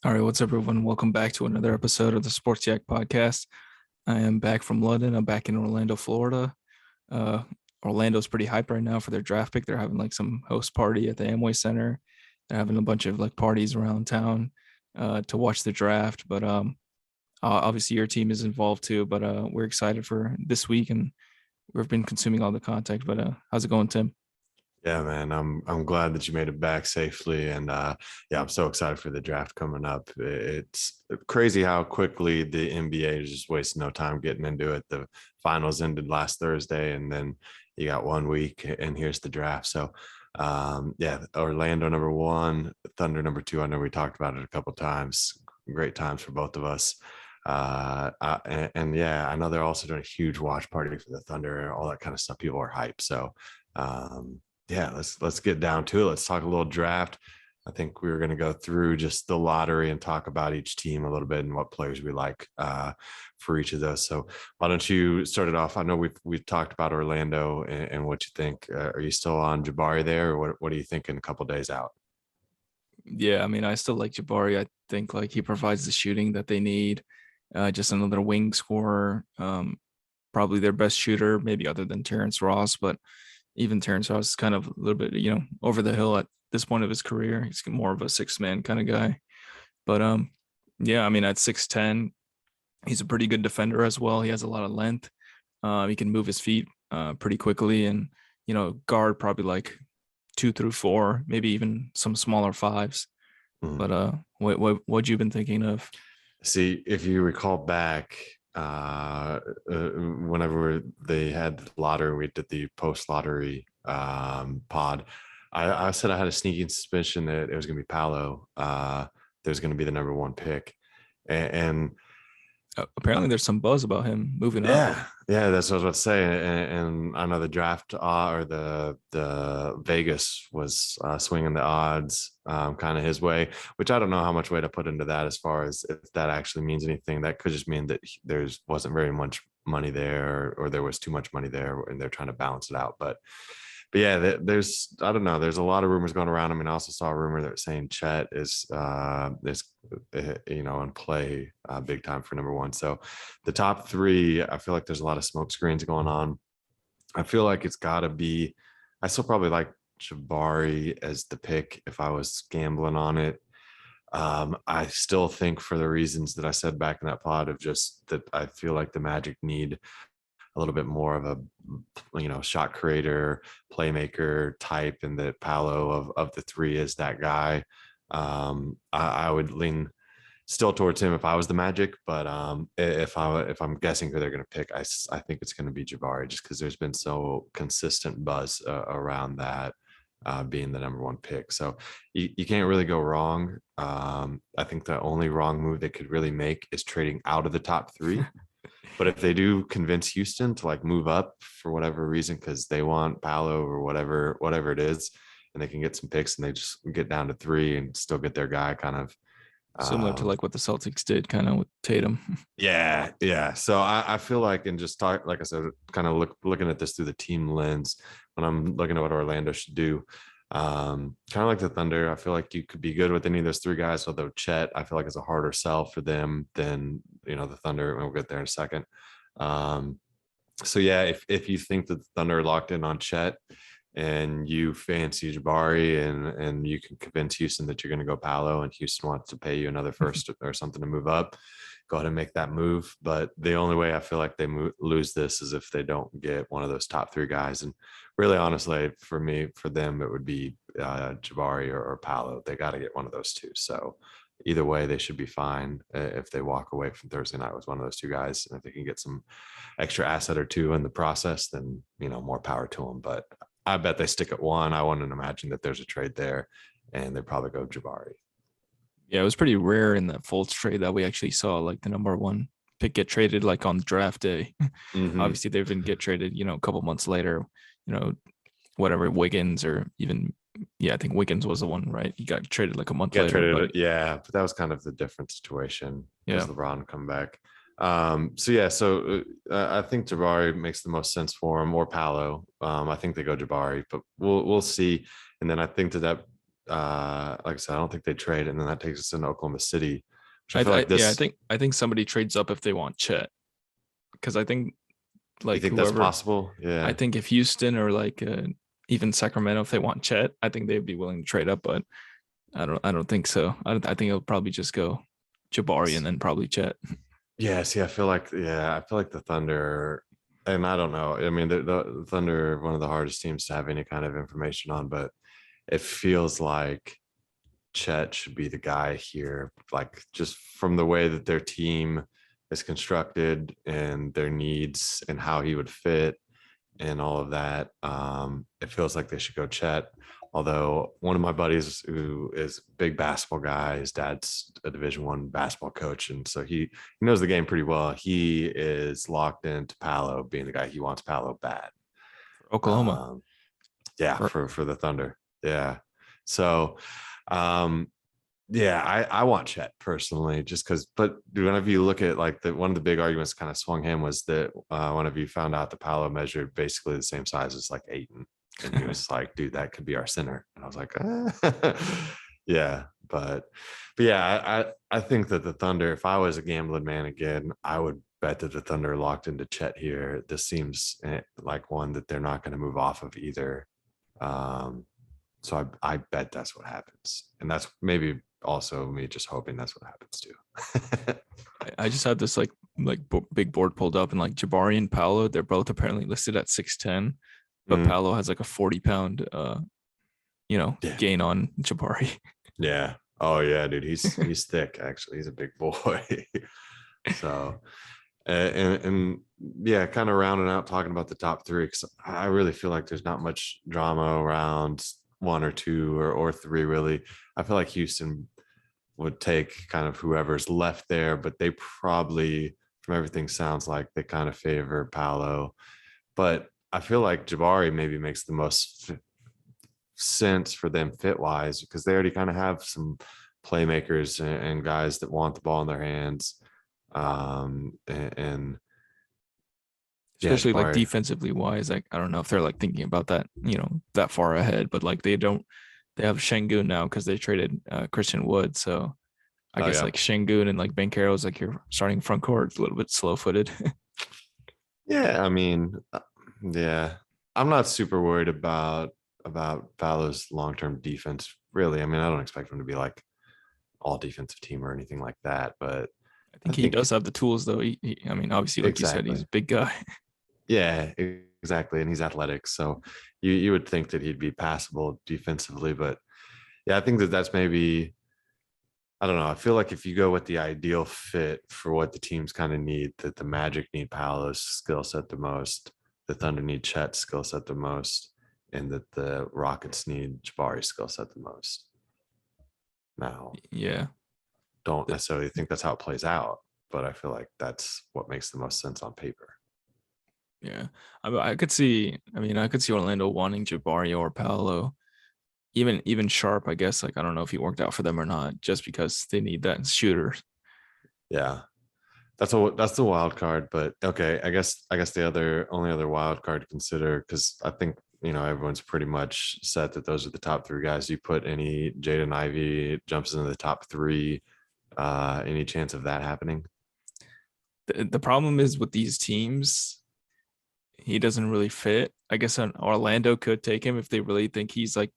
All right, what's up, everyone? Welcome back to another episode of the Sports Yak podcast. I am back from London. I'm back in Orlando, Florida. Uh, Orlando's pretty hyped right now for their draft pick. They're having like some host party at the Amway Center. They're having a bunch of like parties around town to watch the draft. But obviously your team is involved too. But we're excited for this week, and we've been consuming all the content. But how's it going, Tim? Yeah, man, I'm glad that you made it back safely, and yeah, I'm so excited for the draft coming up. It's crazy how quickly the NBA is just wasting no time getting into it. The finals ended last Thursday, and then you got 1 week, and here's the draft. So, yeah, Orlando number one, Thunder number two. I know we talked about it a couple times. Great times for both of us. And yeah, I know they're also doing a huge watch party for the Thunder, all that kind of stuff. People are hyped. So. Yeah, let's get down to it. Let's talk a little draft. I think we were going to go through just the lottery and talk about each team a little bit and what players we like for each of those. So why don't you start it off? I know we've talked about Orlando and what you think. Are you still on Jabari there, or what are you thinking a couple days out? Yeah, I mean, I still like Jabari. I think like he provides the shooting that they need. Just another wing scorer. Probably their best shooter, maybe other than Terrence Ross, but even Terrence Ross is kind of a little bit, over the hill at this point of his career. He's more of a six man kind of guy. But yeah, I mean, at 6'10", he's a pretty good defender as well. He has a lot of length. He can move his feet pretty quickly, and guard probably like 2 through 4, maybe even some smaller fives. Mhm. But what you been thinking of? See, if you recall back, whenever they had the lottery, we did the post lottery pod. I said I had a sneaking suspicion that it was going to be Paolo. That was going to be the number one pick, and Apparently, there's some buzz about him moving up. yeah, that's what I was about to say. And I know the draft or the Vegas was swinging the odds kind of his way, which I don't know how much weight to put into that as far as if that actually means anything. That could just mean that there's wasn't very much money there, or there was too much money there, and they're trying to balance it out. But yeah, there's I don't know. There's a lot of rumors going around. I mean, I also saw a rumor that saying Chet is in play big time for number one. So the top three, I feel like there's a lot of smoke screens going on. I feel like it's got to be. I still probably like Jabari as the pick if I was gambling on it. I still think for the reasons that I said back in that pod of just that I feel like the Magic need a little bit more of a shot creator, playmaker type, and that Paolo of the three is that guy. I would lean still towards him if I was the Magic, but if I'm guessing who they're going to pick, I think it's going to be Jabari just because there's been so consistent buzz around that. Being the number one pick. So you can't really go wrong. I think the only wrong move they could really make is trading out of the top three. But if they do convince Houston to like move up for whatever reason, because they want Paolo or whatever it is, and they can get some picks and they just get down to three and still get their guy kind of. Similar to like what the Celtics did, kind of with Tatum. Yeah. So I feel like, and just talk, like I said, kind of looking at this through the team lens when I'm looking at what Orlando should do. Kind of like the Thunder, I feel like you could be good with any of those three guys. Although Chet, I feel like is a harder sell for them than the Thunder, and we'll get there in a second. Um, so yeah, if you think that the Thunder are locked in on Chet and you fancy Jabari and you can convince Houston that you're going to go Paolo and Houston wants to pay you another first or something to move up, go ahead and make that move. But the only way I feel like they lose this is if they don't get one of those top three guys. And really, honestly, for them, it would be Jabari or Paolo. They got to get one of those two. So either way, they should be fine if they walk away from Thursday night with one of those two guys. And if they can get some extra asset or two in the process, then more power to them. But I bet they stick at one. I wouldn't imagine that there's a trade there, and they probably go Jabari. Yeah, it was pretty rare in that Fultz trade that we actually saw like the number one pick get traded like on draft day. Mm-hmm. Obviously, they've been get traded, a couple months later. You know, whatever Wiggins or even I think Wiggins was the one, right? He got traded like a month Got later, traded, but yeah, but that was kind of the different situation because yeah, LeBron come back. So I think Jabari makes the most sense for him, or Paolo. I think they go Jabari, but we'll see. And then I think that like I said, I don't think they trade, and then that takes us into Oklahoma City, which I feel like Yeah, this. I think somebody trades up if they want Chet, because I think You like think that's whoever, possible? I Yeah. think if Houston or like even Sacramento, if they want Chet, I think they'd be willing to trade up. But I don't think so. I think it'll probably just go Jabari and then probably Chet. Yeah, see, I feel like the Thunder, and I don't know. I mean, the Thunder are one of the hardest teams to have any kind of information on, but it feels like Chet should be the guy here. Like just from the way that their team is constructed and their needs and how he would fit and all of that. It feels like they should go Chet. Although one of my buddies who is a big basketball guy, his dad's a Division I basketball coach, and so he knows the game pretty well. He is locked into Paolo being the guy he wants Paolo bad. For Oklahoma. Um, yeah, For for the Thunder. Yeah. So yeah, I want Chet personally, just because. But whenever you look at like one of the big arguments kind of swung him was that whenever you found out the Paolo measured basically the same size as like Aiton, and he was like, "Dude, that could be our center," and I was like, "Yeah," but yeah, I think that the Thunder. If I was a gambling man again, I would bet that the Thunder are locked into Chet here. This seems like one that they're not going to move off of either. Um, so I bet that's what happens, and that's maybe also me just hoping that's what happens too. I just had this big board pulled up and like Jabari and Paolo, they're both apparently listed at 6'10", but Mm, Paolo has like a 40-pound yeah, gain on Jabari. yeah. Oh yeah, dude, he's thick. Actually, he's a big boy. So, and yeah, kind of rounding out talking about the top three, because I really feel like there's not much drama around one or two or three really. I feel like Houston would take kind of whoever's left there, but they probably, from everything sounds like, they kind of favor Paolo. But I feel like Jabari maybe makes the most sense for them fit wise, because they already kind of have some playmakers and guys that want the ball in their hands. And yeah, Especially like Jabari. defensively wise. Like I don't know if they're like thinking about that, that far ahead, but like they have Shengun now because they traded Christian Wood. So I Oh guess yeah, like Shengun and like Banchero is like your starting front court, a little bit slow footed. yeah. I mean, yeah. I'm not super worried about Paolo's long term defense. Really, I mean, I don't expect him to be like all defensive team or anything like that. But I I think he think does have the tools though. I mean, obviously, like you said, he's exactly. a big guy. Yeah, exactly. And he's athletic. So you would think that he'd be passable defensively. But yeah, I think that that's maybe, I don't know. I feel like if you go with the ideal fit for what the teams kind of need, that the Magic need Paolo's skill set the most, the Thunder need Chet's skill set the most, and that the Rockets need Jabari's skill set the most. Now, Yeah. don't The- necessarily think that's how it plays out, but I feel like that's what makes the most sense on paper. Yeah. I could see, I mean, I could see Orlando wanting Jabari or Paolo. Even Sharp, I guess. Like I don't know if he worked out for them or not, just because they need that shooter. Yeah. That's the wild card, but okay. I guess the only other wild card to consider, because I think everyone's pretty much set that those are the top three guys. You put any Jaden Ivey jumps into the top three, any chance of that happening? The problem is with these teams, he doesn't really fit. I guess Orlando could take him if they really think he's like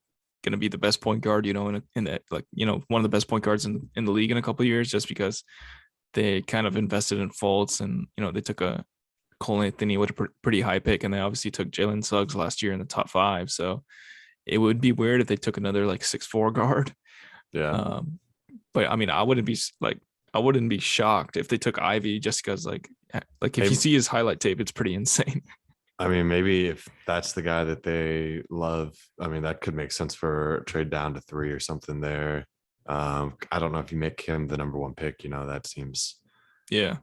going to be the best point guard, in that like one of the best point guards in the league in a couple of years, just because they kind of invested in Fultz and they took a Cole Anthony with a pretty high pick, and they obviously took Jalen Suggs last year in the top 5. So it would be weird if they took another like 6'4" guard. Yeah. Um, but I mean, I wouldn't be shocked if they took Ivy just because like if you Maybe, see his highlight tape, it's pretty insane. I mean, maybe if that's the guy that they love, I mean, that could make sense for a trade down to 3 or something there. I don't know if you make him the number 1 pick, that Yeah.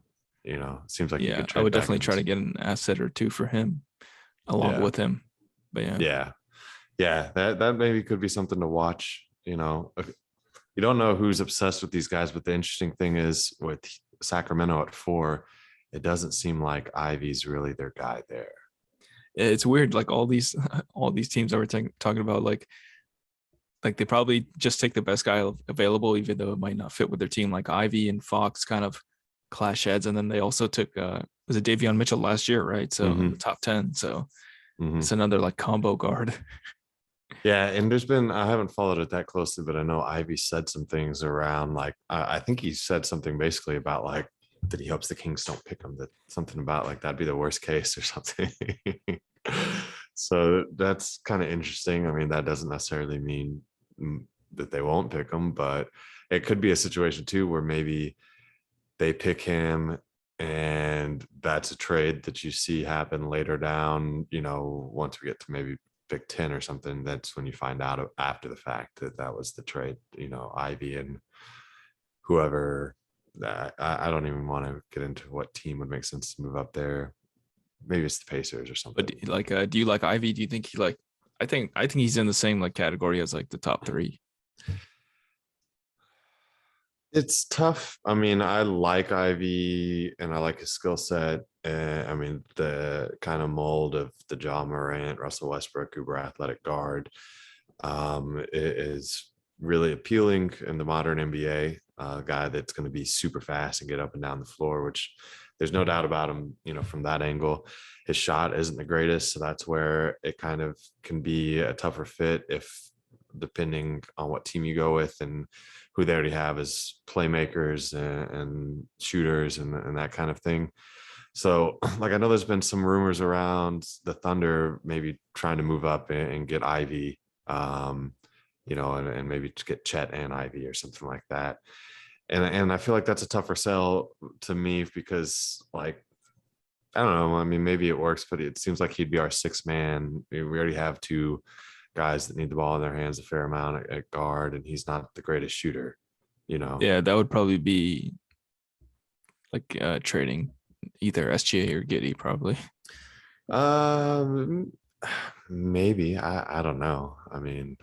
seems like you Yeah. could I trade would back definitely and try to get an asset or two for him along yeah. with him. But yeah. Yeah. Yeah, that maybe could be something to watch. You don't know who's obsessed with these guys, but the interesting thing is with Sacramento at 4, it doesn't seem like Ivy's really their guy there. It's weird. Like all these all these teams that we're talking about, like like they probably just take the best guy available, even though it might not fit with their team. Like Ivy and Fox kind of clash heads, and then they also took was it Davion Mitchell last year, right? So in the Hmm. top 10. So Hmm. it's another like combo guard. Yeah, and I haven't followed it that closely, but I know Ivy said some things around like I think he said something basically about like that he hopes the Kings don't pick him. That something about like that'd be the worst case or something. So that's kind of interesting. I mean, that doesn't necessarily mean that they won't pick him, but it could be a situation too where maybe they pick him and that's a trade that you see happen later down, once we get to maybe pick 10 or something. That's when you find out after the fact that that was the trade, Ivy and whoever. I don't even want to get into what team would make sense to move up there. Maybe it's the Pacers or But something. like, do you like Ivy? Do you think he like? I think he's in the same like category as like the top three. It's tough. I mean, I like Ivy and I like his skill set. I mean, the kind of mold of the John Morant, Russell Westbrook, uber athletic guard, is really appealing in the modern NBA. A guy that's going to be super fast and get up and down the floor, which there's no doubt about him, from that angle. His shot isn't the greatest. So that's where it kind of can be a tougher fit if depending on what team you go with and who they already have as playmakers and shooters and that kind of thing. So, like, I know there's been some rumors around the Thunder maybe trying to move up and get Ivy, and maybe to get Chet and Ivy or something like that. And I feel like that's a tougher sell to me because, like, I don't know. I mean, maybe it works, but it seems like he'd be our sixth man. We already have two guys that need the ball in their hands a fair amount at guard, and he's not the greatest shooter, you know. Yeah, that would probably be like trading either SGA or Giddy probably. Um, maybe I don't know. I mean,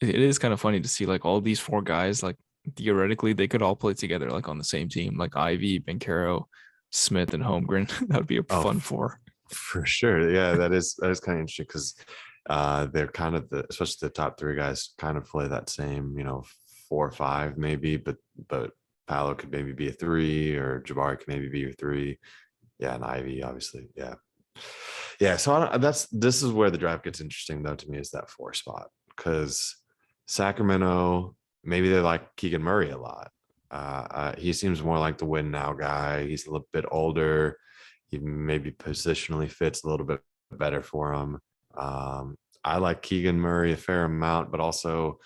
It is kind of funny to see like all these four guys like theoretically they could all play together like on the same team like Ivy, Bencaro, Smith, and Holmgren. That would be a oh, fun four. for sure. Yeah, that is kind of interesting because they're kind of especially the top three guys kind of play that same, 4 or 5 maybe, but Paolo could maybe be a three or Jabari could maybe be a three. Yeah, and Ivy, obviously. Yeah. Yeah. So this is where the draft gets interesting though to me is that 4 spot because Sacramento, maybe they like Keegan Murray a lot. He seems more like the win now guy. He's a little bit older. He maybe positionally fits a little bit better for him. I like Keegan Murray a fair amount, but also,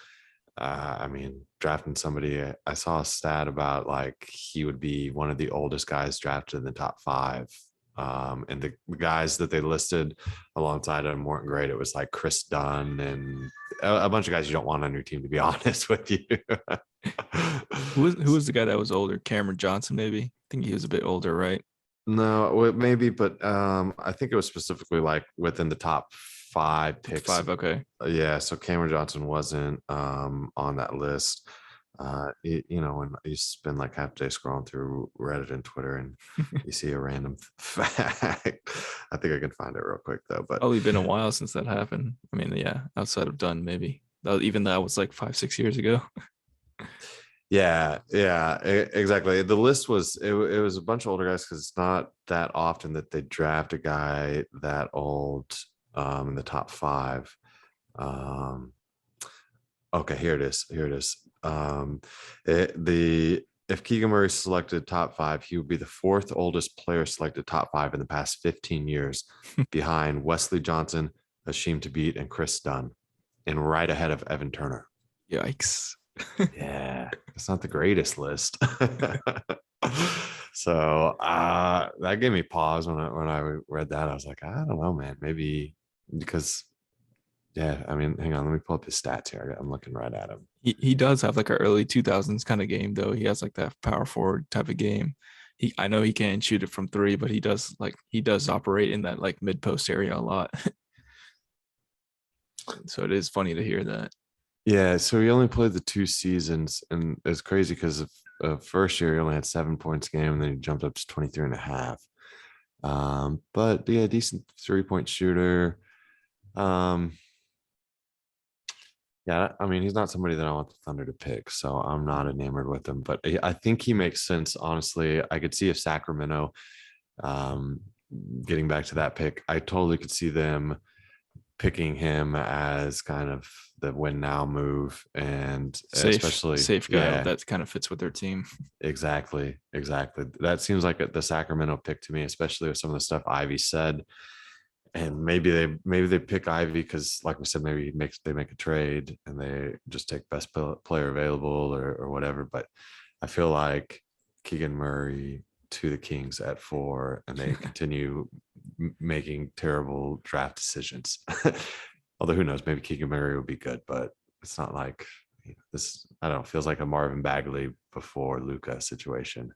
I mean, drafting somebody, I saw a stat about like he would be one of the oldest guys drafted in the top 5. And the guys that they listed alongside him weren't great. It was like Chris Dunn and a bunch of guys you don't want on your team, to be honest with you. Who was the guy that was older? Cameron Johnson, maybe. I think he was a bit older, right? No, maybe, but I think it was specifically like within the top 5 Top picks. five. Okay. Yeah, so Cameron Johnson wasn't on that list. When you spend like half a day scrolling through Reddit and Twitter and you see a random fact. I think I can find it real quick though. But Probably been a while since that happened. I mean, yeah, outside of Dunn, maybe. Even that was like 5, 6 years ago. yeah, exactly. The list was it was a bunch of older guys because it's not that often that they draft a guy that old in the top 5. Um, okay, here it is. Here it is. The if Keegan Murray selected top 5, he would be the 4th oldest player selected top 5 in the past 15 years, behind Wesley Johnson, Hasheem Thabit, and Chris Dunn, and right ahead of Evan Turner. Yikes. Yeah, it's not the greatest list. So that gave me pause when I read that. I was like, I don't know, man. Maybe because yeah, I mean, hang on, let me pull up his stats here. I'm looking right at him. He does have like an early 2000s kind of game though. He has like that power forward type of game. I know he can't shoot it from 3, but he does operate in that like mid post area a lot. So it is funny to hear that. Yeah, so he only played the 2 seasons, and it's crazy because of first year he only had 7 points a game, and then he jumped up to 23 and a half. But yeah, decent 3-point shooter. Um, Yeah, I mean, he's not somebody that I want the Thunder to pick, so I'm not enamored with him. But I think he makes sense. Honestly, I could see if Sacramento, um, getting back to that pick, I totally could see them picking him as kind of the win now move, and especially, Safe guy yeah, that kind of fits with their team. exactly. That seems like the Sacramento pick to me, especially with some of the stuff Ivy said. And maybe they pick Ivy because, like we said, maybe they make a trade and they just take best player available or whatever. But I feel like Keegan Murray to the Kings at 4, and they continue making terrible draft decisions. Although who knows, maybe Keegan Murray will be good, but it's not like this. I don't know. Feels like a Marvin Bagley before Luca situation.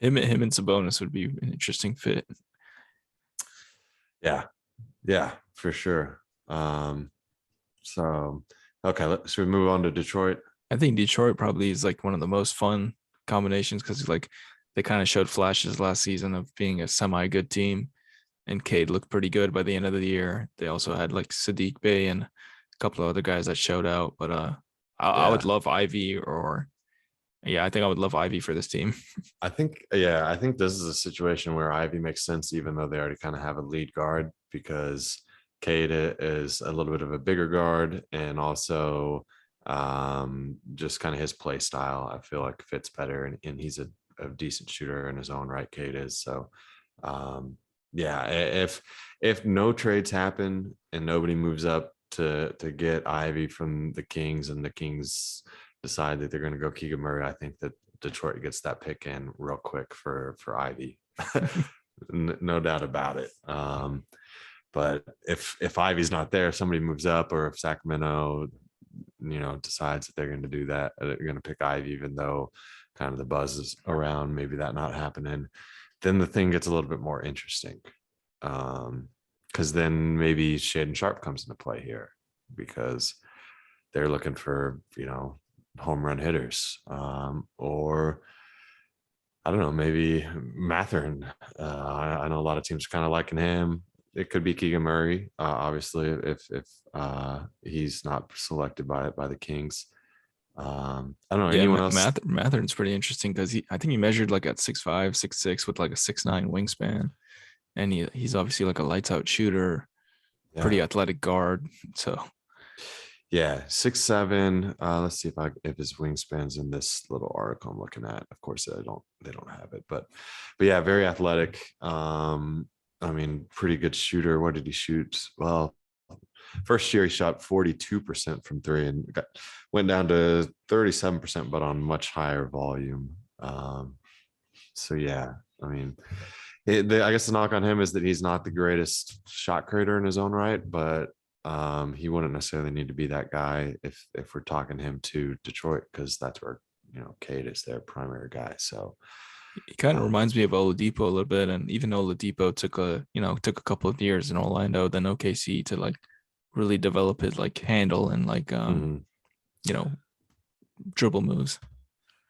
Him and Sabonis would be an interesting fit. Yeah, yeah, for sure. So okay, should we move on to Detroit? I think Detroit probably is like one of the most fun combinations because like they kind of showed flashes last season of being a semi good team, and Cade looked pretty good by the end of the year. They also had like Sadiq Bey and a couple of other guys that showed out, but I would Yeah, love Ivy or yeah, I think I would love Ivy for this team. I think this is a situation where Ivy makes sense, even though they already kind of have a lead guard, because Cade is a little bit of a bigger guard, and also just kind of his play style, I feel like fits better, and he's a decent shooter in his own right. Cade is so. Um, yeah, if no trades happen and nobody moves up to get Ivy from the Kings, and the Kings decide that they're going to go Keegan Murray, I think that Detroit gets that pick in real quick for Ivy. No doubt about it. But if Ivy's not there, if somebody moves up, or if Sacramento, decides that they're going to do that, they're going to pick Ivy, even though kind of the buzz is around maybe that not happening, then the thing gets a little bit more interesting. Because then maybe Shaden Sharp comes into play here, because they're looking for, home run hitters, or I don't know, maybe Matherin. I know a lot of teams are kind of liking him. It could be Keegan Murray, obviously, if he's not selected by the Kings. I don't know Yeah, anyone else. Mathern's pretty interesting because I think he measured like at 6'5", 6'6", with like a 6'9" wingspan, and he's obviously like a lights out shooter, Yeah, pretty athletic guard. So yeah, 6'7". Let's see if his wingspan's in this little article I'm looking at. Of course, they don't have it, but yeah, very athletic. I mean, pretty good shooter. What did he shoot? Well, first year he shot 42% from three, and went down to 37%, but on much higher volume. So yeah, I mean, I guess the knock on him is that he's not the greatest shot creator in his own right, but he wouldn't necessarily need to be that guy if we're talking him to Detroit, because that's where Cade is their primary guy. So he kind of um, reminds me of Oladipo a little bit, and even Oladipo took a couple of years in Orlando, then OKC to like really develop his like handle and like mhm. you know dribble moves.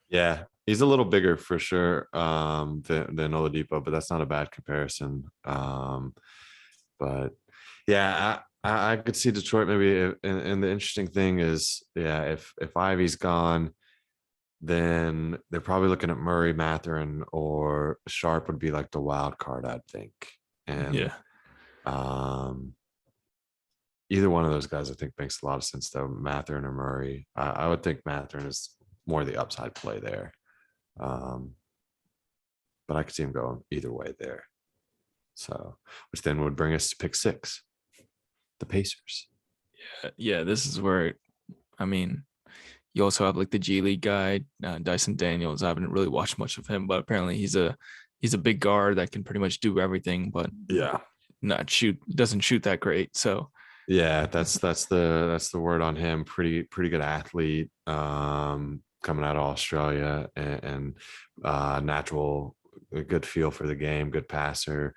Yeah, he's a little bigger for sure, than Oladipo, but that's not a bad comparison. But yeah, I could see Detroit maybe, and the interesting thing is, yeah, if Ivy's gone, then they're probably looking at Murray, Matherin, or Sharp would be like the wild card, I'd think. And Yeah, um, either one of those guys, I think, makes a lot of sense, though. Matherin or Murray, I would think Matherin is more the upside play there. Um, but I could see him going either way there. So, which then would bring us to pick 6, the Pacers. yeah. This is where I mean, you also have like the G League guy, Dyson Daniels. I haven't really watched much of him, but apparently he's a big guard that can pretty much do everything, but Yeah. not shoot doesn't shoot that great. So Yeah, that's the word on him. Pretty good athlete, coming out of Australia, and natural, a good feel for the game, good passer.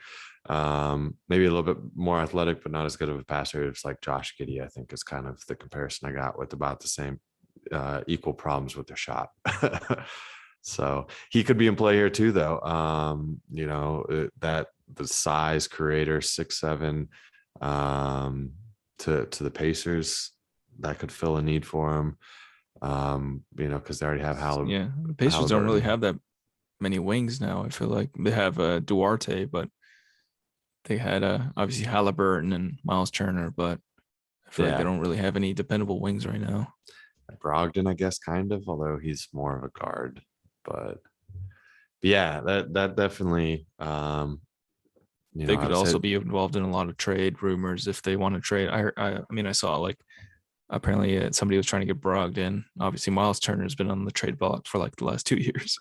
Maybe a little bit more athletic, but not as good of a passer. It's like Josh Giddey, I think, is kind of the comparison I got, with about the same, equal problems with their shot. So he could be in play here too, though. That the size creator, 6'7", to the Pacers, that could fill a need for him. Because they already have Yeah, the Pacers don't really Halliburton. have that many wings now. I feel like they have Duarte, but they had obviously Halliburton and Miles Turner, but I feel like they Yeah, don't really have any dependable wings right now. Brogdon, I guess, kind of, although he's more of a guard. But yeah, that definitely They I could would also say be involved in a lot of trade rumors if they want to trade. I mean, I saw like apparently somebody was trying to get Brogdon. Obviously, Miles Turner's been on the trade block for like the last 2 years.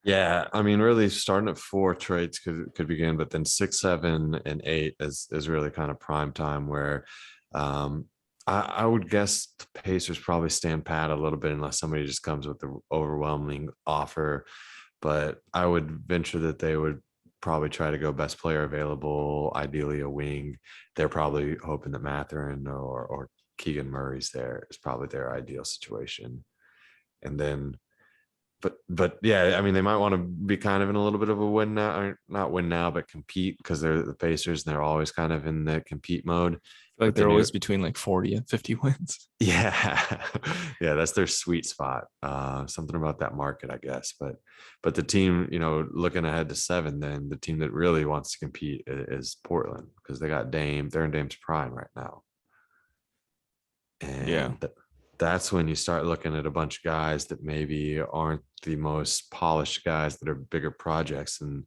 yeah, I mean, really starting at 4 trades could begin, but then 6, 7, and 8 is really kind of prime time where um I would guess the Pacers probably stand pat a little bit unless somebody just comes with the overwhelming offer. But I would venture that they would probably try to go best player available, ideally a wing. They're probably hoping that Matherin or Keegan Murray's there is probably their ideal situation. And then but yeah, I mean, they might want to be kind of in a little bit of a win now, or not win now, but compete because they're the Pacers and they're always kind of in the compete mode. Like But they're then you, always between like 40 and 50 wins. yeah, yeah, that's their sweet spot. Something about that market, I guess. But the team, looking ahead to 7, then the team that really wants to compete is Portland because they got Dame. They're in Dame's prime right now, Yeah, and that's when you start looking at a bunch of guys that maybe aren't the most polished guys that are bigger projects. And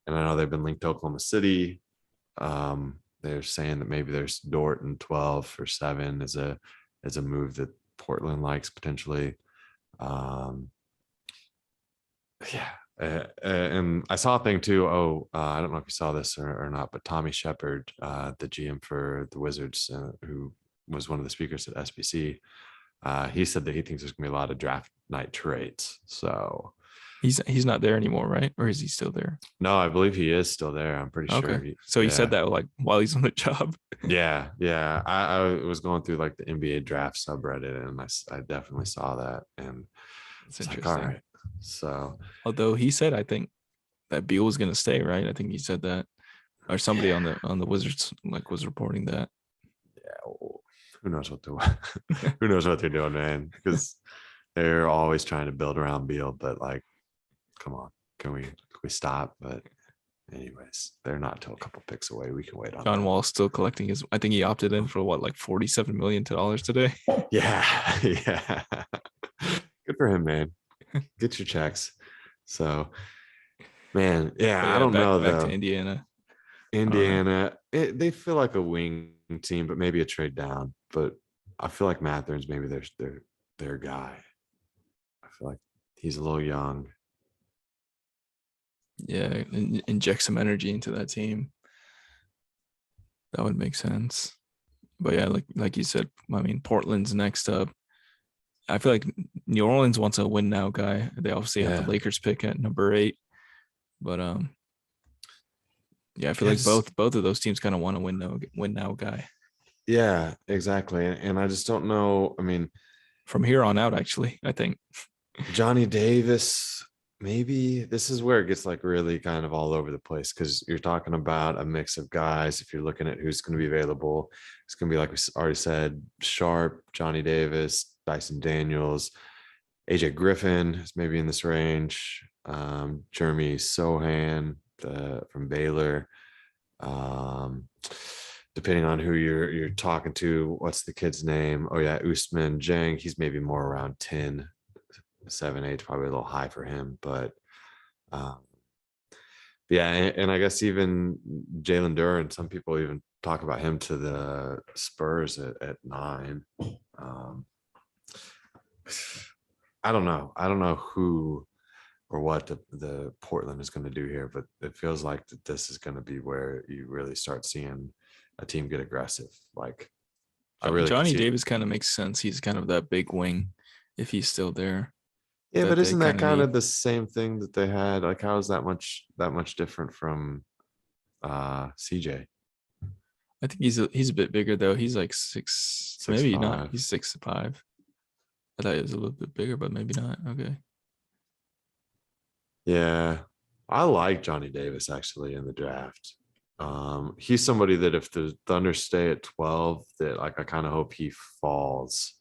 I know they've been linked to Oklahoma City. They're saying that maybe there's Dort and 12 or 7 as a move that Portland likes potentially. Um, yeah. And I saw a thing too. I don't know if you saw this or not, but Tommy Shepard, the GM for the Wizards, who was one of the speakers at SBC, he said that he thinks there's gonna be a lot of draft night trades. So he's not there anymore, right? Or is he still there? no, I believe he is still there. I'm pretty Okay, sure. so he said Yeah, that like while he's on the job. yeah. I was going through like the NBA draft subreddit, and I definitely saw that, and That's it's like, all interesting. right. So Although he said, I think that Beal was gonna stay, right? I think he said that, or somebody yeah, on the Wizards like was reporting that. well, who knows what who knows what they're doing, man? Because they're always trying to build around Beal, but like, come on, can we stop? But anyways, they're not till a couple picks away. We can wait on John them. Wall still collecting his. I think he opted in for what, like $47 million today. Yeah, yeah. Good for him, man. Get your checks. So, man, But yeah, I yeah, don't know back to though. Indiana. I don't know. Indiana, they feel like a wing team, but maybe a trade down. But I feel like Matherin's maybe their guy. I feel like he's a little young. Yeah, inject some energy into that team. That would make sense. But yeah, like you said, I mean, Portland's next up. I feel like New Orleans wants a win now guy. They obviously have the Yeah. Lakers pick at number 8, but yeah, I feel like Yes. both of those teams kind of want to win now guy Yeah, exactly. And I just don't know. I mean, from here on out. Actually, I think. Johnny Davis, maybe this is where it gets like really kind of all over the place because you're talking about a mix of guys. If you're looking at who's going to be available, it's going to be like we already said, Sharp, Johnny Davis, Dyson Daniels, AJ Griffin is maybe in this range. Jeremy Sohan from Baylor. Um, Depending on who you're talking to, what's the kid's name? Oh yeah, Usman Jang. He's maybe more around 10, 7, 8, probably a little high for him, but um, yeah, and I guess even Jalen Duren, some people even talk about him to the Spurs at 9. Um, I don't know. I don't know who or what the Portland is going to do here, but it feels like that this is going to be where you really start seeing a team get aggressive. Like I really could Johnny see it. Davis kind of makes sense. He's kind of that big wing if he's still there Yeah, that but they isn't that kind of kind need. of the same thing that they had? Like, how is that much different from CJ? I think he's a bit bigger though. He's like 6, Six maybe not. five. He's 6'5". I thought he was a little bit bigger, but maybe not. Okay. Yeah. I like Johnny Davis actually in the draft. He's somebody that if the Thunder stay at 12, that like I kind of hope he falls.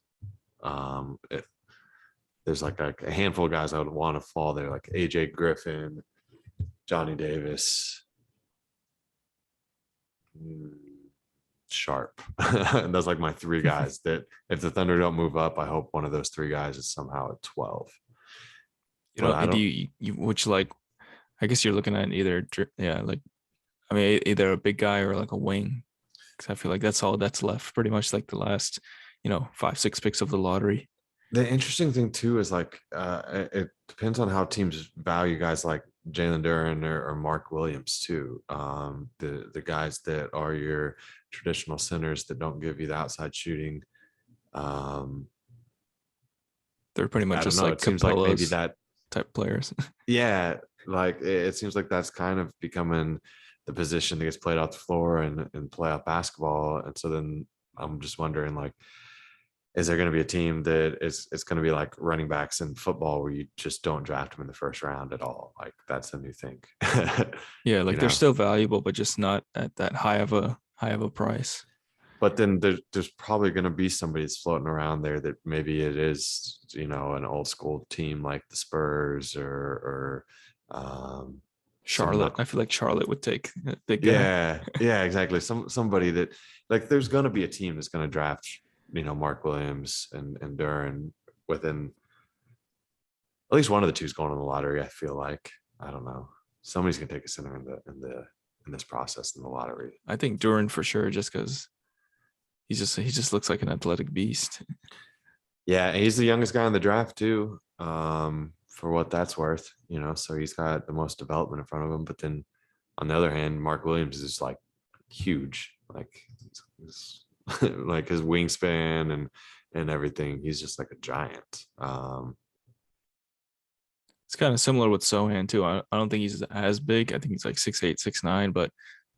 There's like a handful of guys I would want to fall there, like AJ Griffin, Johnny Davis, mm, Sharp. And that's like my three guys that if the Thunder don't move up, I hope one of those three guys is somehow at 12. You But know, I do don't. you which like I guess you're looking at either yeah, like I mean either a big guy or like a wing. Because I feel like that's all that's left, pretty much like the last, 5, 6 picks of the lottery. The interesting thing too is like it depends on how teams value guys like Jalen Duren or Mark Williams too. The guys that are your traditional centers that don't give you the outside shooting. Um, They're pretty much I don't just know. like It seems like maybe Capella's that, type players. yeah, like it seems like that's kind of becoming the position that gets played off the floor and playoff basketball. And so then I'm just wondering like, is there going to be a team that is it's going to be like running backs in football where you just don't draft them in the first round at all? Like that's a new thing. Yeah, you like they're know still valuable, but just not at that high of a price. but then there's probably going to be somebody that's floating around there that maybe it is an old school team like the Spurs or some Charlotte, like, I feel like Charlotte would take a big guy. yeah, exactly, somebody that like there's going to be a team that's going to draft Mark Williams and Duran within at least one of the two's going on the lottery. I feel like I don't know. Somebody's gonna take a center in this process in the lottery. I think Duran for sure, just because he just looks like an athletic beast. Yeah, and he's the youngest guy in the draft too. For what that's worth, so he's got the most development in front of him. But then on the other hand, Mark Williams is like huge, like like his wingspan and everything. He's just like a giant. It's kind of similar with Sohan too. I don't think he's as big. I think he's like 6'8", 6'9", but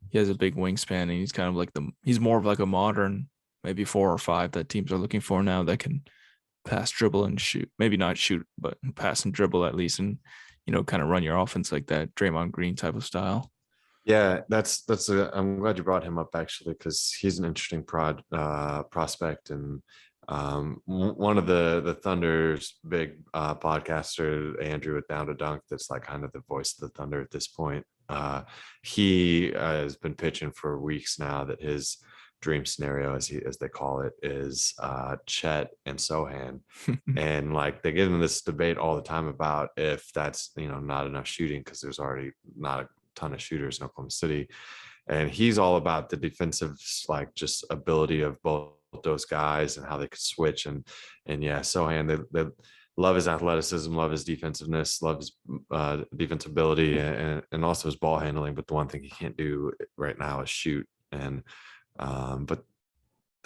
he has a big wingspan and he's kind of like he's more of like a modern, maybe 4 or 5 that teams are looking for now that can pass, dribble, and shoot. Maybe not shoot, but pass and dribble at least, and kind of run your offense like that Draymond Green type of style. Yeah, I'm glad you brought him up actually because he's an interesting prospect and one of the Thunder's big podcaster Andrew with Down to Dunk that's like kind of the voice of the Thunder at this point. He has been pitching for weeks now that his dream scenario as they call it is Chet and Sohan. And like they get into this debate all the time about if that's not enough shooting because there's already not a ton of shooters in Oklahoma City, and he's all about the defensive like just ability of both those guys and how they could switch and yeah, Sohan they love his athleticism, love his defensiveness, love his defensive ability, and also his ball handling. But the one thing he can't do right now is shoot. And but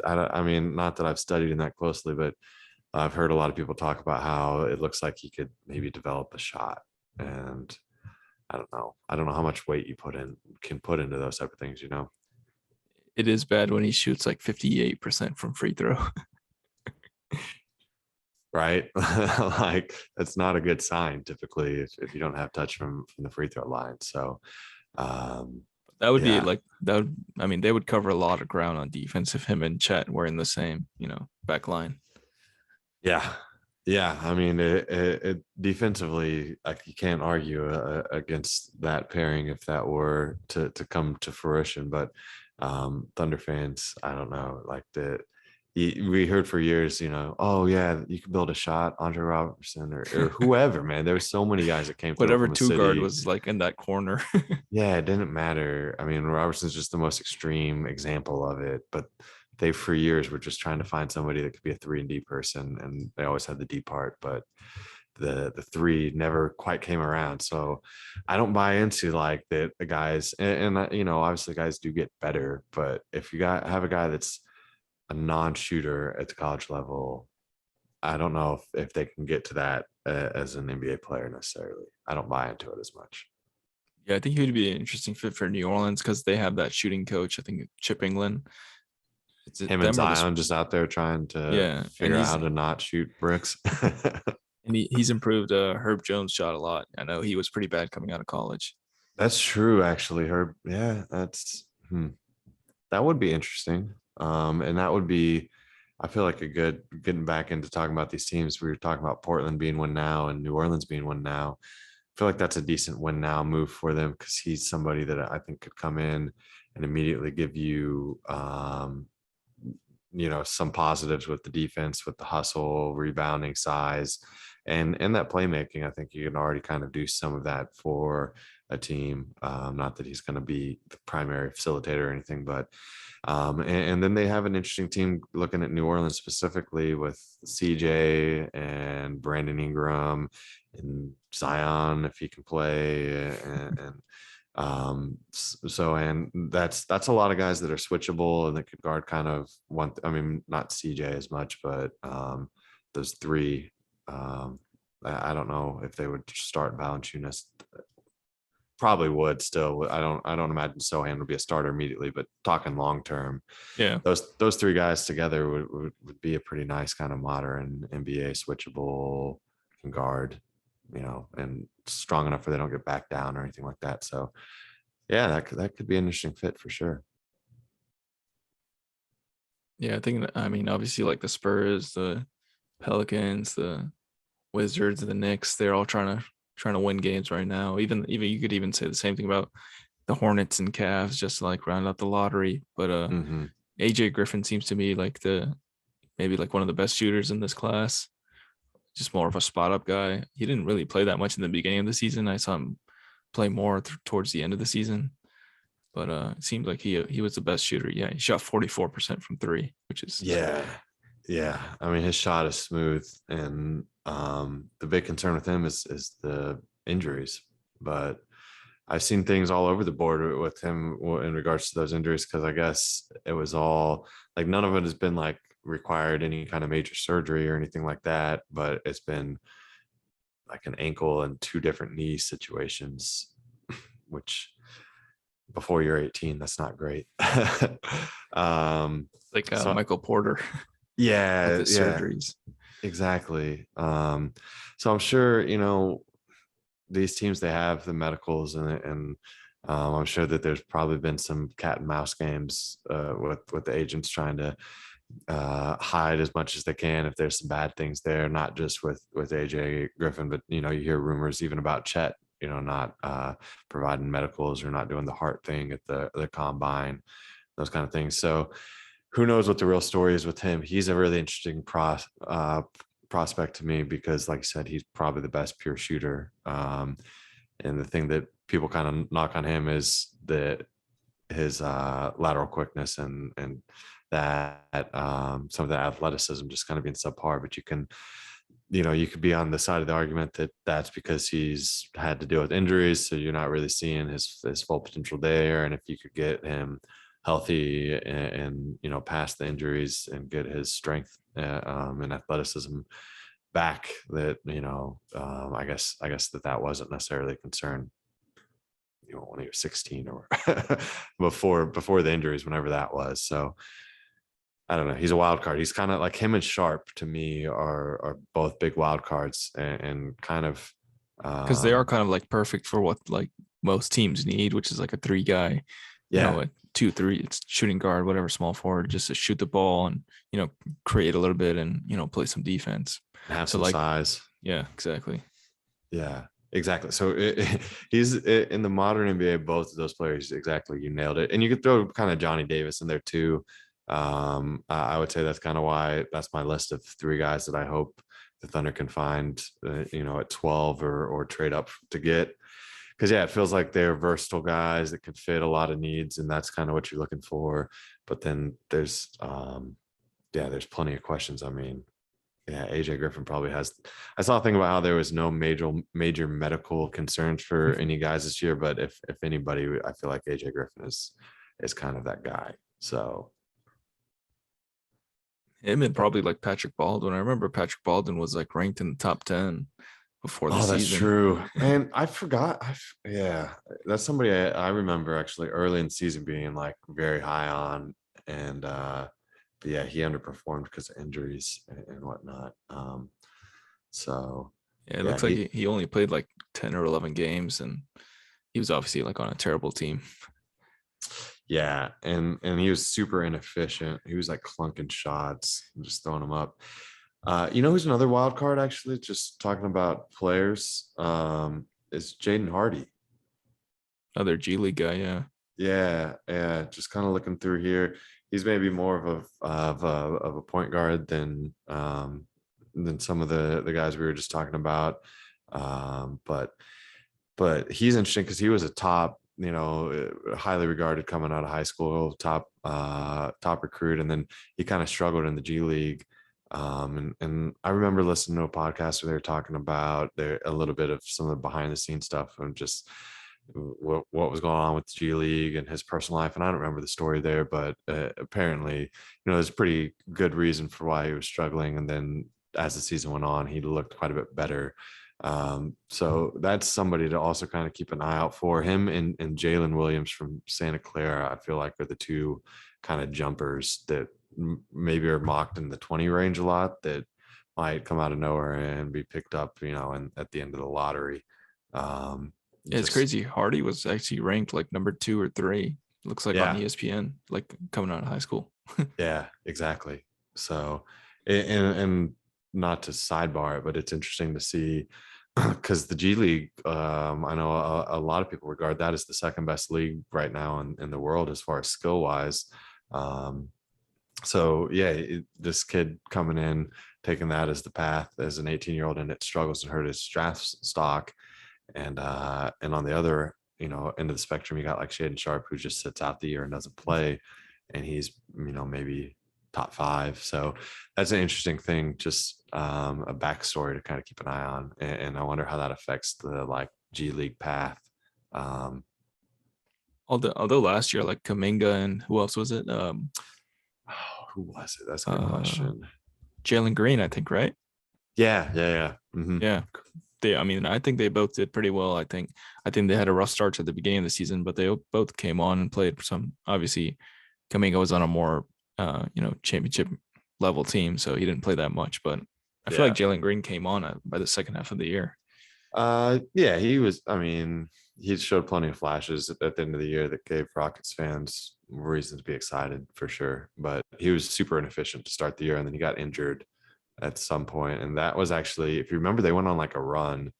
I mean, not that I've studied him that closely, but I've heard a lot of people talk about how it looks like he could maybe develop a shot. And I don't know. I don't know how much weight you can put into those type of things. It is bad when he shoots like 58% from free throw. Right? Like that's not a good sign typically if you don't have touch from the free throw line. So That would be yeah. like that would I mean they would cover a lot of ground on defense if him and Chet were in the same, back line. Yeah. Yeah. I mean, it defensively, like you can't argue against that pairing if that were to come to fruition. But Thunder fans, I don't know, like we heard for years, oh yeah, you can build a shot, Andre Robertson or whoever, man. There were so many guys that came through Whatever Oklahoma two guard City. was like in that corner. Yeah, it didn't matter. I mean, Robertson's just the most extreme example of it, but they for years were just trying to find somebody that could be a 3-and-D person, and they always had the D part, but the three never quite came around. So I don't buy into like that the guys and obviously guys do get better, but if you have a guy that's a non-shooter at the college level, I don't know if they can get to that as an NBA player necessarily. I don't buy into it as much. Yeah, I think he would be an interesting fit for New Orleans because they have that shooting coach. I think Chip England. It's Him and them or Zion just out there trying to yeah, and figure out how to not shoot bricks. he's improved Herb Jones' shot a lot. I know he was pretty bad coming out of college. That's true, actually. That would be interesting. And that would be, I feel like a good getting back into talking about these teams. We were talking about Portland being one now and New Orleans being one now. I feel like that's a decent win now move for them because he's somebody that I think could come in and immediately give you, some positives with the defense, with the hustle, rebounding, size, and that playmaking. I think you can already kind of do some of that for a team. Not that he's going to be the primary facilitator or anything, but and then they have an interesting team looking at New Orleans specifically with CJ and Brandon Ingram and Zion if he can play, and that's a lot of guys that are switchable and that could guard kind of one. I mean, not CJ as much, but those three. I don't know if they would start Valanciunas. Probably would still. I don't imagine Sohan would be a starter immediately, but talking long term, Yeah. those three guys together would be a pretty nice kind of modern NBA switchable, can guard, and strong enough where they don't get back down or anything like that. So yeah, that could be an interesting fit for sure. Yeah, I think I mean obviously like the Spurs, the Pelicans, the Wizards, the Knicks, they're all trying to win games right now. Even you could even say the same thing about the Hornets and Cavs, just to like round out the lottery. But Hmm. AJ Griffin seems to me like the maybe like one of the best shooters in this class. Just more of a spot up guy. He didn't really play that much in the beginning of the season. I saw him play more towards the end of the season. But it seemed like he was the best shooter. Yeah, he shot 44% from three, which is Yeah, yeah. I mean, his shot is smooth, and the big concern with him is the injuries. But I've seen things all over the board with him in regards to those injuries because I guess it was all like none of it has been like required any kind of major surgery or anything like that, but it's been like an ankle and two different knee situations, which before you're 18, that's not great. um, like so Michael Porter with yeah, his yeah, surgeries. exactly. So I'm sure, these teams, they have the medicals and I'm sure that there's probably been some cat and mouse games with the agents trying to hide as much as they can if there's some bad things there, not just with AJ Griffin, but you hear rumors even about Chet, not providing medicals or not doing the heart thing at the combine, those kind of things. So who knows what the real story is with him? He's a really interesting prospect to me because, like I said, he's probably the best pure shooter. And the thing that people kind of knock on him is that his lateral quickness and that some of the athleticism just kind of being subpar. But you could be on the side of the argument that that's because he's had to deal with injuries, so you're not really seeing his full potential there. And if you could get him healthy and past the injuries and get his strength and athleticism back, that I guess that wasn't necessarily a concern when he was 16 or before the injuries, whenever that was. So I don't know. He's a wild card. He's kind of like him and Sharp to me are both big wild cards and kind of Because they are um kind of like perfect for what like most teams need, which is like a three guy, yeah, a 2-3, it's shooting guard, whatever, small forward, just to shoot the ball and create a little bit and play some defense. have So some like, size. yeah, exactly. Yeah, exactly. So in the modern NBA, both of those players, exactly. You nailed it. And you could throw kind of Johnny Davis in there too. I would say that's kind of why that's my list of three guys that I hope the Thunder can find, at 12 or trade up to get. Because yeah, it feels like they're versatile guys that can fit a lot of needs, and that's kind of what you're looking for. But then there's plenty of questions. I mean, yeah, AJ Griffin probably has. I saw a thing about how there was no major medical concerns for any guys this year, but if anybody, I feel like AJ Griffin is kind of that guy. So Him and yeah. probably like Patrick Baldwin. I remember Patrick Baldwin was like ranked in the top 10 before the Oh, that's season. true. Man, I forgot. Yeah, that's somebody I remember actually early in the season being like very high on, and but yeah, he underperformed because of injuries and whatnot. So Yeah, it yeah, looks like he he only played like 10 or 11 games and he was obviously like on a terrible team. Yeah, and he was super inefficient. He was like clunking shots and just throwing them up. Who's another wild card actually? Just talking about players, is Jaden Hardy. Another G League guy, yeah. Yeah. Just kind of looking through here, he's maybe more of a point guard than some of the guys we were just talking about. But he's interesting because he was a top, highly regarded coming out of high school, top recruit, and then he kind of struggled in the G League. And I remember listening to a podcast where they were talking about a little bit of some of the behind the scenes stuff and just what was going on with the G League and his personal life. And I don't remember the story there, but apparently, there's a pretty good reason for why he was struggling. And then as the season went on, he looked quite a bit better. So that's somebody to also kind of keep an eye out for. Him and Jalen Williams from Santa Clara, I feel like are the two kind of jumpers that maybe are mocked in the 20 range a lot that might come out of nowhere and be picked up, and at the end of the lottery. Yeah, it's crazy. Hardy was actually ranked like number 2 or 3. Looks like on Yeah. ESPN, like coming out of high school. Yeah, exactly. So, and not to sidebar it, but it's interesting to see because the G League, I know a lot of people regard that as the second best league right now in the world as far as skill wise. So yeah, this kid coming in, taking that as the path as an 18-year-old, and it struggles to hurt his draft stock. And on the other, end of the spectrum, you got like Shaden Sharp, who just sits out the year and doesn't play, and he's maybe top 5. So that's an interesting thing, just a backstory to kind of keep an eye on, and I wonder how that affects the like G League path. Although last year, like Kaminga and who else was it? Who was it? That's a good question. Jalen Green, I think, right? Yeah. Mm-hmm. Yeah. I think they both did pretty well. I think they had a rough start to the beginning of the season, but they both came on and played some. Obviously, Kaminga was on a more, championship level team, so he didn't play that much. But I feel like Jalen Green came on by the second half of the year. Yeah, he was. I mean, he showed plenty of flashes at the end of the year that gave Rockets fans reason to be excited for sure. But he was super inefficient to start the year, and then he got injured at some point, and that was actually, if you remember, they went on like a run,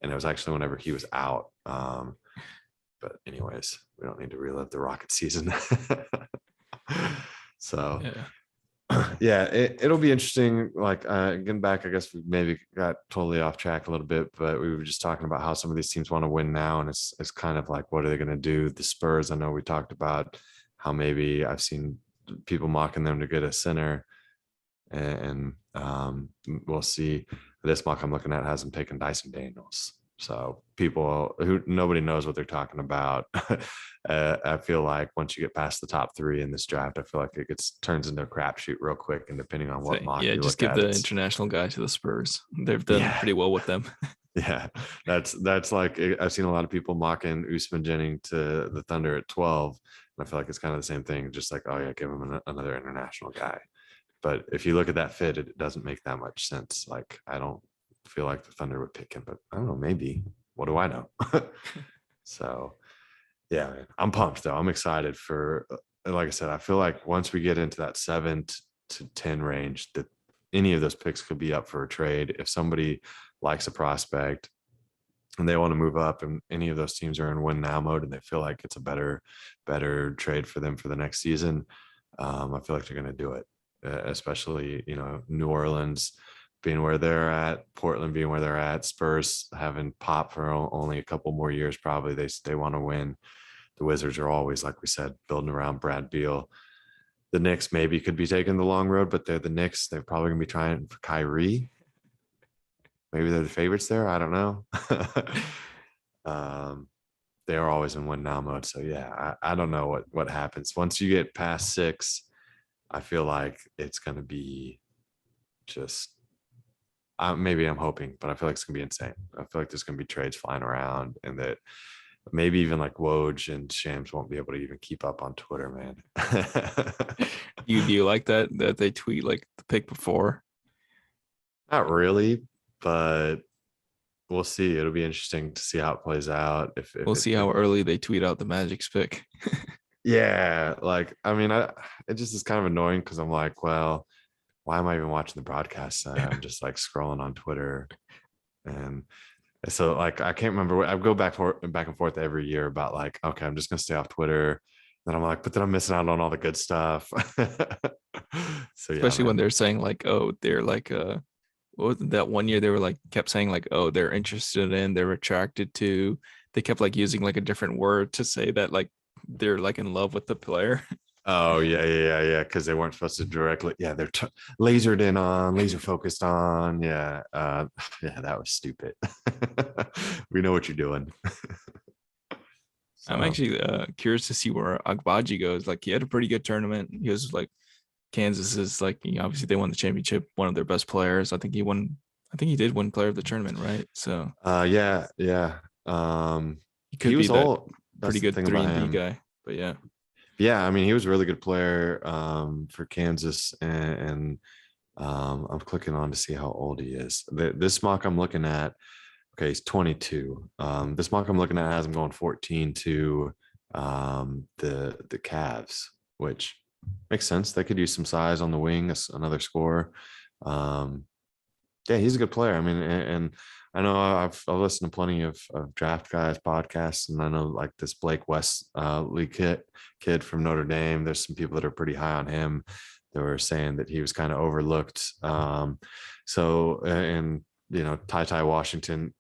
and it was actually whenever he was out. But anyways, we don't need to relive the Rocket season. So yeah, it'll be interesting. Like getting back, I guess we maybe got totally off track a little bit, but we were just talking about how some of these teams want to win now, and it's kind of like, what are they going to do? The Spurs, I know we talked about how maybe I've seen people mocking them to get a center, and we'll see. This mock I'm looking at has them taking Dyson Daniels. So people who nobody knows what they're talking about. I feel like once you get past the top 3 in this draft, I feel like it turns into a crapshoot real quick. And depending on what mock you just look give at, the international guy to the Spurs. They've done pretty well with them. Yeah, that's like, I've seen a lot of people mocking Usman Jennings to the Thunder at 12. And I feel like it's kind of the same thing. Just like, oh yeah, give him another international guy. But if you look at that fit, it doesn't make that much sense. Like, I don't feel like the Thunder would pick him, but I don't know, maybe. What do I know? So yeah, man, I'm pumped though. I'm excited for, like I said, I feel like once we get into that 7 to 10 range, that any of those picks could be up for a trade. If somebody likes a prospect and they want to move up, and any of those teams are in win now mode and they feel like it's a better trade for them for the next season, I feel like they're going to do it. Especially, New Orleans being where they're at, Portland being where they're at, Spurs having Pop for only a couple more years, probably they want to win. The Wizards are always, like we said, building around Brad Beal. The Knicks maybe could be taking the long road, but they're the Knicks. They're probably going to be trying for Kyrie. Maybe they're the favorites there. I don't know. They are always in win now mode. So yeah, I don't know what happens once you get past 6. I feel like it's going to be just, maybe I'm hoping, but I feel like it's going to be insane. I feel like there's going to be trades flying around, and that maybe even like Woj and Shams won't be able to even keep up on Twitter, man. Do you like that they tweet like the pick before? Not really, but we'll see. It'll be interesting to see how it plays out. We'll see how early they tweet out the Magic's pick. Yeah, like I mean, it just is kind of annoying because I'm like, well, why am I even watching the broadcast? I'm just like scrolling on Twitter, and so like I can't remember. I go back and forth every year about like, okay, I'm just gonna stay off Twitter. Then I'm like, but then I'm missing out on all the good stuff. So yeah, Especially when man. they're saying like, oh, they're like what was it, that one year they were like kept saying like, oh, they're interested in, they're attracted to. They kept like using like a different word to say that like they're like in love with the player. Oh yeah. Because they weren't supposed to directly. Yeah, they're lasered in on, laser focused on. Yeah, yeah, that was stupid. We know what you're doing. I'm So actually curious to see where Agbaji goes. Like he had a pretty good tournament. He was like Kansas is like obviously they won the championship. One of their best players. I think he won. I think he did win player of the tournament, right? So yeah. he He could be was that old. pretty That's the good thing three about and D him. guy. But yeah, Yeah, I mean, he was a really good player for Kansas, and I'm clicking on to see how old he is. This mock I'm looking at, okay, he's 22. This mock I'm looking at has him going 14 to the Cavs, which makes sense. They could use some size on the wing, another scorer. Um, yeah, he's a good player. I mean, and I know I've listened to plenty of draft guys podcasts, and I know like this Blake West league kid from Notre Dame. There's some people that are pretty high on him. They were saying that he was kind of overlooked. And Ty Washington.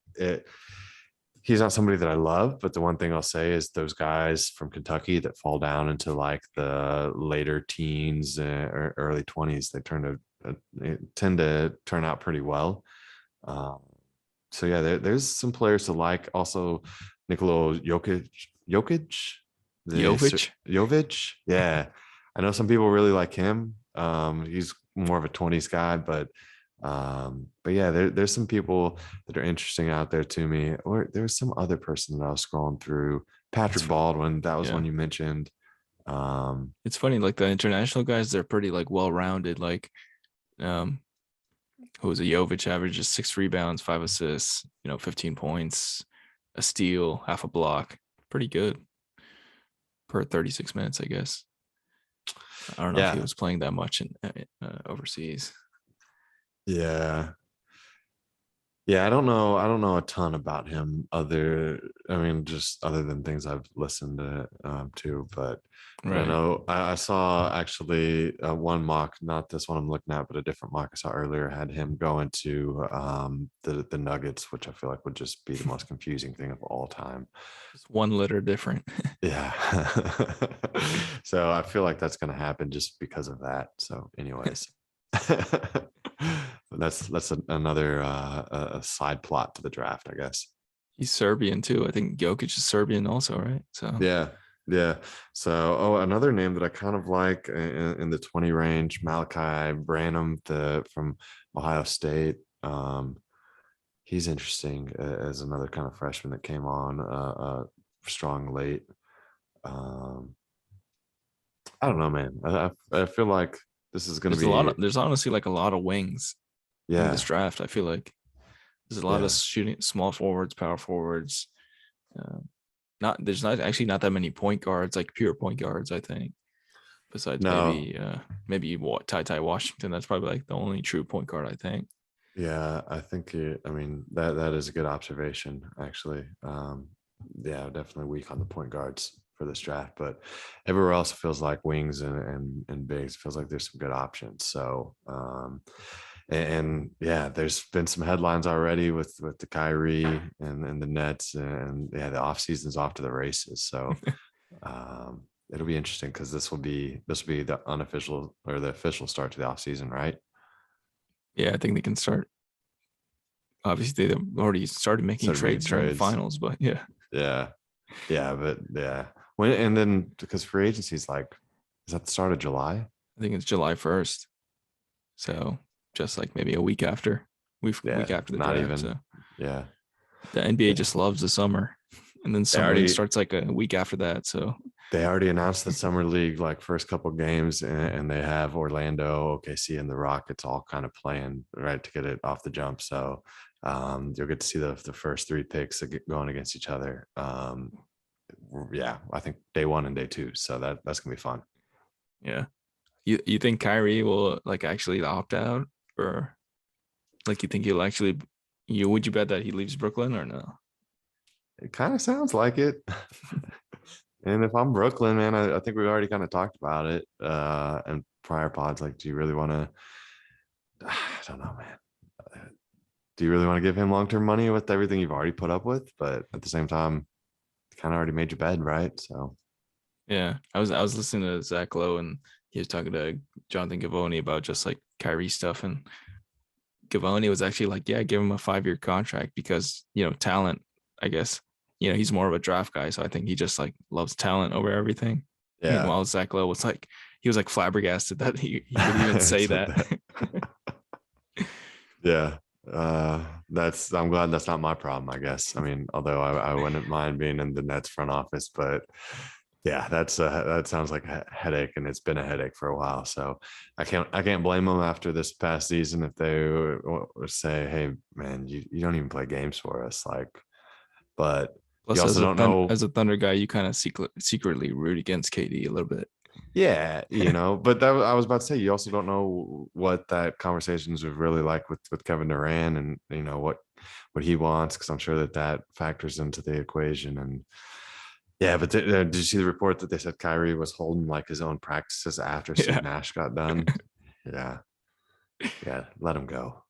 He's not somebody that I love, but the one thing I'll say is those guys from Kentucky that fall down into like the later teens or early 20s, they tend to turn out pretty well. Um, so yeah, there's some players to like. Also, Nikola Jokic, Jovic. Jovic. Yeah, I know some people really like him. He's more of a 20s guy, but yeah, there's some people that are interesting out there to me. Or there was some other person that I was scrolling through. It's Patrick Baldwin, that was yeah. one you mentioned. Um, It's funny, like the international guys, they're pretty like well rounded. Like um who was a Jovic averages 6 rebounds, 5 assists, 15 points, a steal, half a block. Pretty good per 36 minutes, I guess. I don't know if he yeah, was playing that much in overseas. yeah. Yeah, I don't know a ton about him I mean, just other than things I've listened to, but I Right. know I saw actually one mock, not this one I'm looking at, but a different mock I saw earlier had him going to the Nuggets, which I feel like would just be the most confusing thing of all time. Just one letter different. Yeah. So I feel like that's going to happen just because of that. So, anyways, that's another a side plot to the draft, I guess. He's Serbian too. I think Jokic is Serbian also, right? So Yeah. Yeah. So, another name that I kind of like in the 20 range, Malachi Branham, from Ohio State. He's interesting as another kind of freshman that came on strong late. Um, I don't know, man. I feel like this is going to be, there's honestly like a lot of wings in this yeah, draft. I feel like there's a lot of yeah. shooting small forwards, power forwards. Uh, not there's not actually not that many point guards, like pure point guards, I think. Besides No, maybe what Ty Washington. That's probably like the only true point guard, I think. yeah, I think I mean that is a good observation, actually. Yeah, definitely weak on the point guards for this draft, but everywhere else feels like wings and bigs feels like there's some good options. So, and yeah, there's been some headlines already with the Kyrie and the Nets, and yeah, the off season's off to the races. So, it'll be interesting because this will be the unofficial or the official start to the off season, right? Yeah, I think they can start. Obviously, they've already started making Started making trades during the trades. finals, but yeah, Yeah. Yeah, but yeah. When and then because free agency is like, is that the start of July? I think it's July 1st. So just like maybe a week Yeah, after the not draft. even. So Yeah. the NBA Yeah. just loves the summer, and then They summer league already starts like a week after that. So they already announced the summer league like first couple games, and they have Orlando, OKC, and the Rockets all kind of playing right to get it off the jump. So You'll get to see the first three picks going against each other. Yeah, I think day one and day two. So that's gonna be fun. Yeah. You think Kyrie will like actually opt out, or like you think he'll actually would you bet that he leaves Brooklyn or no? It kind of sounds like it. And if I'm Brooklyn, man, I think we've already kind of talked about it in prior pods. Like, do you really want to? I don't know, man. Do you really want to give him long-term money with everything you've already put up with? But at the same time, you kind of already made your bed, right? So Yeah. I was listening to Zach Lowe and he was talking to Jonathan Givony about just like Kyrie stuff, and Givony was actually like, yeah, give him a 5-year contract because, talent, I guess, he's more of a draft guy. So I think he just like loves talent over everything. yeah, Meanwhile, Zach Lowe was like, he was like flabbergasted that he would even say said that. yeah. I'm glad that's not my problem, I guess. I mean, although I wouldn't mind being in the Nets front office, but yeah, that sounds like a headache, and it's been a headache for a while. So I can't blame them after this past season if they would say, hey man, you don't even play games for us. Like, but you Plus, also don't know. as a Thunder guy, you kind of secretly root against KD a little bit. Yeah, but I was about to say, you also don't know what that conversations was really like with Kevin Durant, and what he wants, because I'm sure that factors into the equation. And yeah, but did you see the report that they said Kyrie was holding like his own practices after Yeah. Steve Nash got done? Yeah, let him go.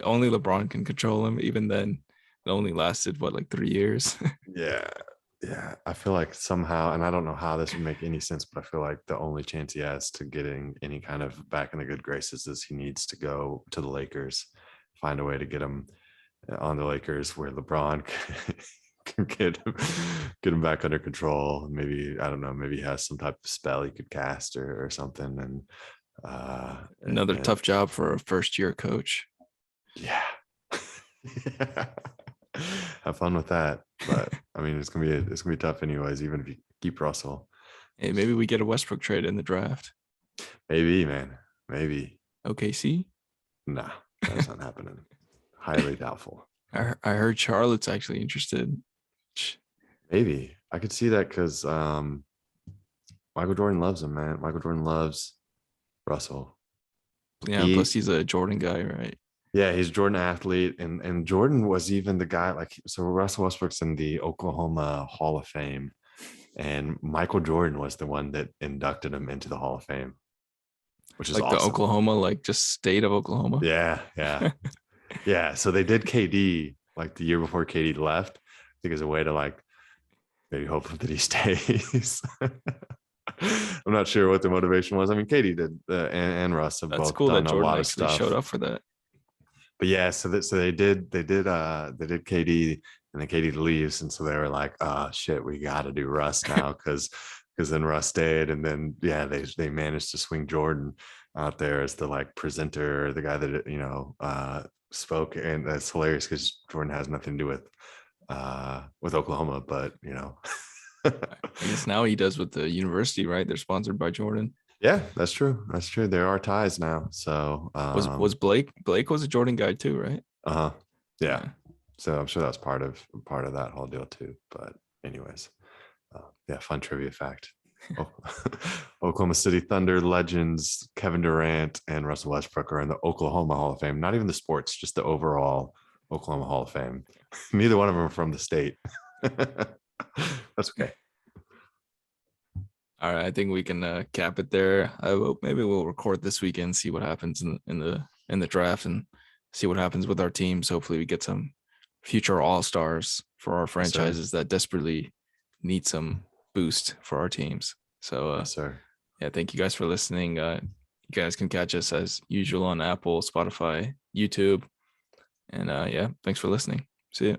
Only LeBron can control him. Even then, it only lasted what, like 3 years. Yeah. Yeah. I feel like somehow, and I don't know how this would make any sense, but I feel like the only chance he has to getting any kind of back in the good graces is he needs to go to the Lakers, find a way to get him on the Lakers where LeBron can get him back under control. Maybe, I don't know, maybe he has some type of spell he could cast or something. And Another tough job for a first-year coach. yeah. Have fun with that. But I mean, it's gonna be tough anyways, even if you keep Russell. Hey, maybe we get a Westbrook trade in the draft. Maybe, man. Maybe. OKC? Nah, that's not happening. Highly doubtful. I heard Charlotte's actually interested. Maybe. I could see that because Michael Jordan loves him, man. Michael Jordan loves Russell. Yeah, plus he's a Jordan guy, right? Yeah, he's a Jordan athlete, and Jordan was even the guy, like, so Russell Westbrook's in the Oklahoma Hall of Fame, and Michael Jordan was the one that inducted him into the Hall of Fame, which is like awesome. The Oklahoma, like just state of Oklahoma. Yeah, yeah. So they did KD like the year before KD left, I think, as a way to like maybe hope that he stays. I'm not sure what the motivation was. I mean, KD did, and Russ have both done a lot of stuff. Showed up for that. But yeah, so they did KD, and then KD leaves, and so they were like, oh shit, we got to do Russ now, because then Russ stayed, and then yeah, they managed to swing Jordan out there as the like presenter, the guy that spoke, and that's hilarious because Jordan has nothing to do with Oklahoma, but I guess now he does with the university, right? They're sponsored by Jordan. Yeah, that's true. There are ties now. So was Blake was a Jordan guy too, right? Yeah. So I'm sure that's part of that whole deal too. But anyways, yeah, fun trivia fact. Oklahoma City Thunder legends Kevin Durant and Russell Westbrook are in the Oklahoma Hall of Fame. Not even the sports, just the overall Oklahoma Hall of Fame. Neither one of them are from the state. That's okay. All right, I think we can cap it there. Maybe we'll record this weekend, see what happens in the draft, and see what happens with our teams. Hopefully, we get some future all-stars for our franchises that desperately need some boost for our teams. So, yes, sir. Yeah, thank you guys for listening. You guys can catch us as usual on Apple, Spotify, YouTube, and yeah, thanks for listening. See you.